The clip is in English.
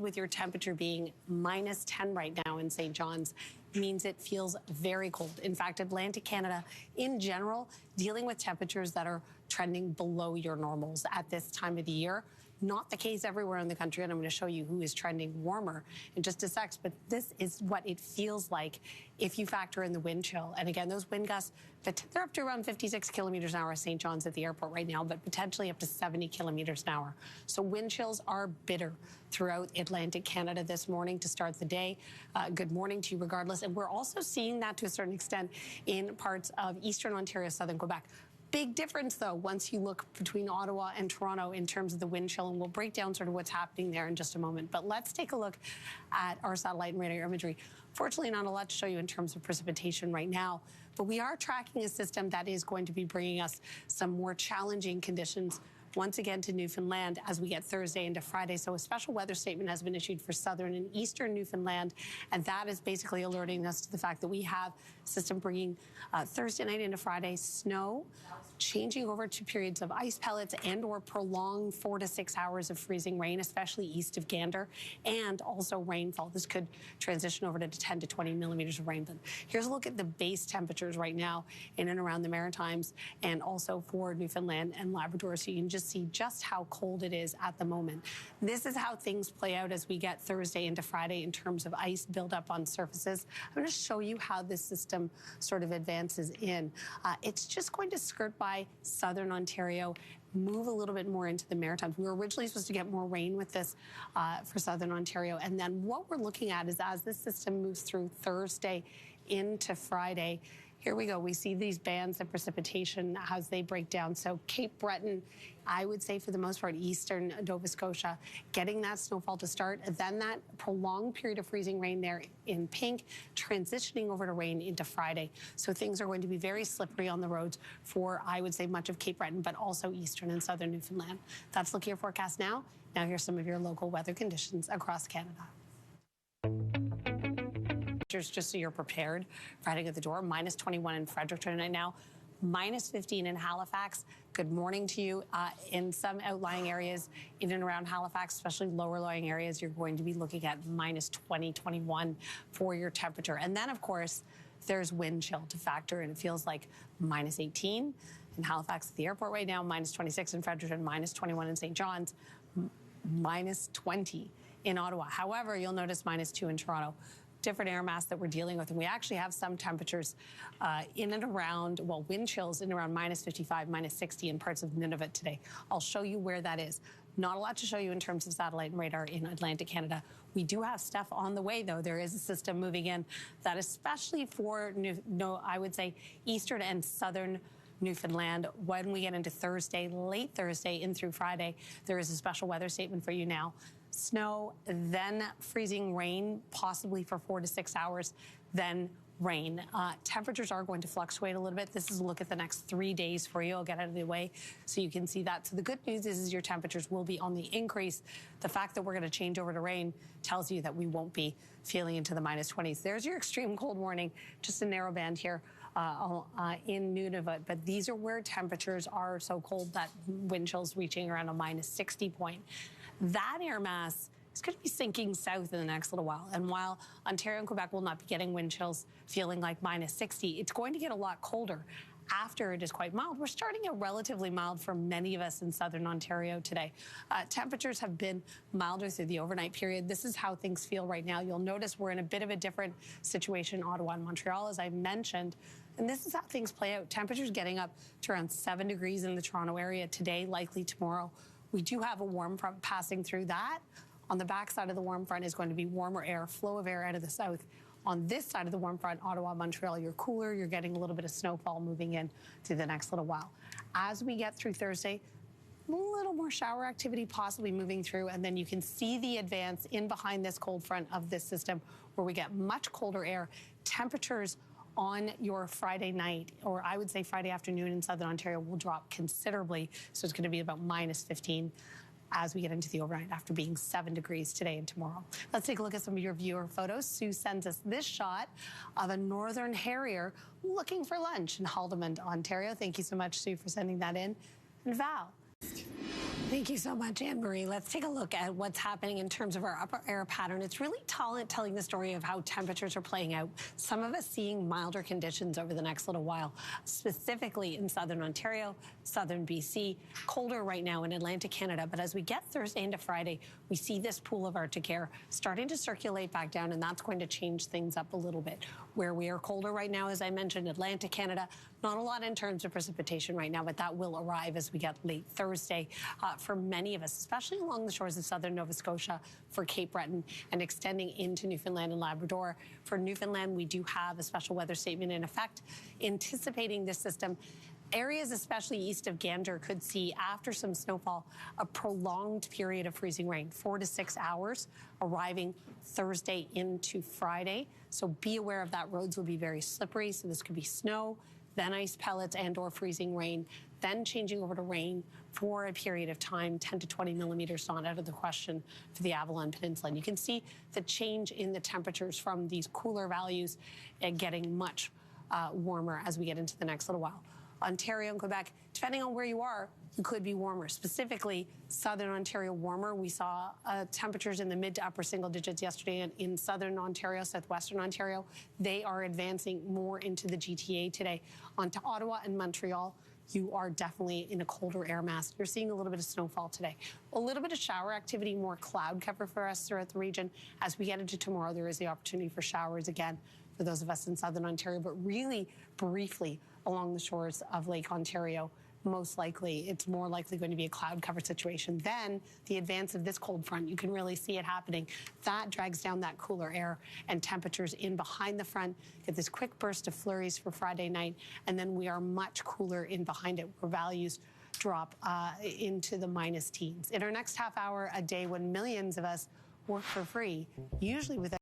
with your temperature being -10 right now in St. John's means it feels very cold. In fact, Atlantic Canada in general dealing with temperatures that are trending below your normals at this time of the year. Not the case everywhere in the country, and I'm going to show you who is trending warmer in just a sec, but this is what it feels like if you factor in the wind chill. And again, those wind gusts, they're up to around 56 kilometers an hour at St. John's at the airport right now, but potentially up to 70 kilometers an hour. So wind chills are bitter throughout Atlantic Canada this morning to start the day. Good morning to you regardless. And we're also seeing that to a certain extent in parts of Eastern Ontario, Southern Quebec. Big difference, though, once you look between Ottawa and Toronto in terms of the wind chill, and we'll break down sort of what's happening there in just a moment. But let's take a look at our satellite and radar imagery. Fortunately, not a lot to show you in terms of precipitation right now, but we are tracking a system that is going to be bringing us some more challenging conditions once again to Newfoundland as we get Thursday into Friday. So a special weather statement has been issued for southern and eastern Newfoundland, and that is basically alerting us to the fact that we have a system bringing Thursday night into Friday snow, changing over to periods of ice pellets and or prolonged 4 to 6 hours of freezing rain, especially east of Gander, and also rainfall. This could transition over to 10 to 20 millimeters of rain. But here's a look at the base temperatures right now in and around the Maritimes and also for Newfoundland and Labrador, so you can just see just how cold it is at the moment. This is how things play out as we get Thursday into Friday in terms of ice buildup on surfaces. I'm going to show you how this system sort of advances in. It's just going to skirt by southern Ontario, move a little bit more into the Maritimes. We were originally supposed to get more rain with this for southern Ontario. And then what we're looking at is as this system moves through Thursday into Friday, here we go. We see these bands of precipitation as they break down. So Cape Breton, I would say for the most part, eastern Nova Scotia, getting that snowfall to start. Then that prolonged period of freezing rain there in pink, transitioning over to rain into Friday. So things are going to be very slippery on the roads for, I would say, much of Cape Breton, but also eastern and southern Newfoundland. That's looking at your forecast now. Now here's some of your local weather conditions across Canada. Just so you're prepared for heading at the door. -21 in Fredericton right now, -15 in Halifax. Good morning to you. In some outlying areas in and around Halifax, especially lower lying areas, you're going to be looking at -20, 21 for your temperature. And then, of course, there's wind chill to factor in. It feels like -18 in Halifax at the airport right now, -26 in Fredericton, -21 in St. John's, -20 in Ottawa. However, you'll notice -2 in Toronto. Different air mass that we're dealing with, and we actually have some temperatures in and around, well, wind chills in around -55, -60 in parts of Nunavut today. I'll show you where that is. Not a lot to show you in terms of satellite and radar in Atlantic Canada. We do have stuff on the way, though. There is a system moving in that, especially for, I would say, eastern and southern Newfoundland. When we get into Thursday, late Thursday in through Friday, there is a special weather statement for you now. Snow, then freezing rain, possibly for 4 to 6 hours, then rain. Temperatures are going to fluctuate a little bit. This is a look at the next 3 days for you. I'll get out of the way so you can see that. So the good news is your temperatures will be on the increase. The fact that we're going to change over to rain tells you that we won't be feeling into the -20s. There's your extreme cold warning, just a narrow band here in Nunavut. But these are where temperatures are so cold that wind chills reaching around a -60 point. That air mass is going to be sinking south in the next little while. And while Ontario and Quebec will not be getting wind chills feeling like -60, it's going to get a lot colder after it is quite mild. We're starting out relatively mild for many of us in southern Ontario today. Temperatures have been milder through the overnight period. This is how things feel right now. You'll notice we're in a bit of a different situation in Ottawa and Montreal, as I mentioned. And this is how things play out. Temperatures getting up to around 7 degrees in the Toronto area today, likely tomorrow. We do have a warm front passing through that. On the back side of the warm front is going to be warmer air, flow of air out of the south. On this side of the warm front, Ottawa, Montreal, you're cooler. You're getting a little bit of snowfall moving in through the next little while. As we get through Thursday, a little more shower activity possibly moving through, and then you can see the advance in behind this cold front of this system where we get much colder air. Temperatures on your Friday night, or I would say Friday afternoon in southern Ontario, will drop considerably. So it's going to be about -15 as we get into the overnight after being 7 degrees today and tomorrow. Let's take a look at some of your viewer photos. Sue sends us this shot of a northern harrier looking for lunch in Haldimand, Ontario. Thank you so much, Sue, for sending that in. And Val. Thank you so much, Anne-Marie. Let's take a look at what's happening in terms of our upper air pattern. It's really telling the story of how temperatures are playing out. Some of us seeing milder conditions over the next little while, specifically in southern Ontario, southern BC, colder right now in Atlantic Canada. But as we get Thursday into Friday, we see this pool of Arctic air starting to circulate back down, and that's going to change things up a little bit. Where we are colder right now, as I mentioned, Atlantic Canada, not a lot in terms of precipitation right now, but that will arrive as we get late Thursday. For many of us, especially along the shores of southern Nova Scotia, for Cape Breton, and extending into Newfoundland and Labrador. For Newfoundland, we do have a special weather statement in effect, anticipating this system. Areas, especially east of Gander, could see, after some snowfall, a prolonged period of freezing rain, 4 to 6 hours, arriving Thursday into Friday. So be aware of that. Roads will be very slippery, so this could be snow, then ice pellets and or freezing rain, then changing over to rain for a period of time. 10 to 20 millimeters not out of the question for the Avalon Peninsula. And you can see the change in the temperatures from these cooler values and getting much warmer as we get into the next little while. Ontario and Quebec, depending on where you are, you could be warmer. Specifically, southern Ontario warmer. We saw temperatures in the mid to upper single digits yesterday in southern Ontario, southwestern Ontario. They are advancing more into the GTA today. Onto Ottawa and Montreal, you are definitely in a colder air mass. You're seeing a little bit of snowfall today. A little bit of shower activity, more cloud cover for us throughout the region. As we get into tomorrow, there is the opportunity for showers again for those of us in southern Ontario, but really briefly along the shores of Lake Ontario. Most likely, it's more likely going to be a cloud cover situation. Then the advance of this cold front, you can really see it happening. That drags down that cooler air and temperatures in behind the front. Get this quick burst of flurries for Friday night, and then we are much cooler in behind it, where values drop into the minus teens. In our next half hour, a day when millions of us work for free, usually with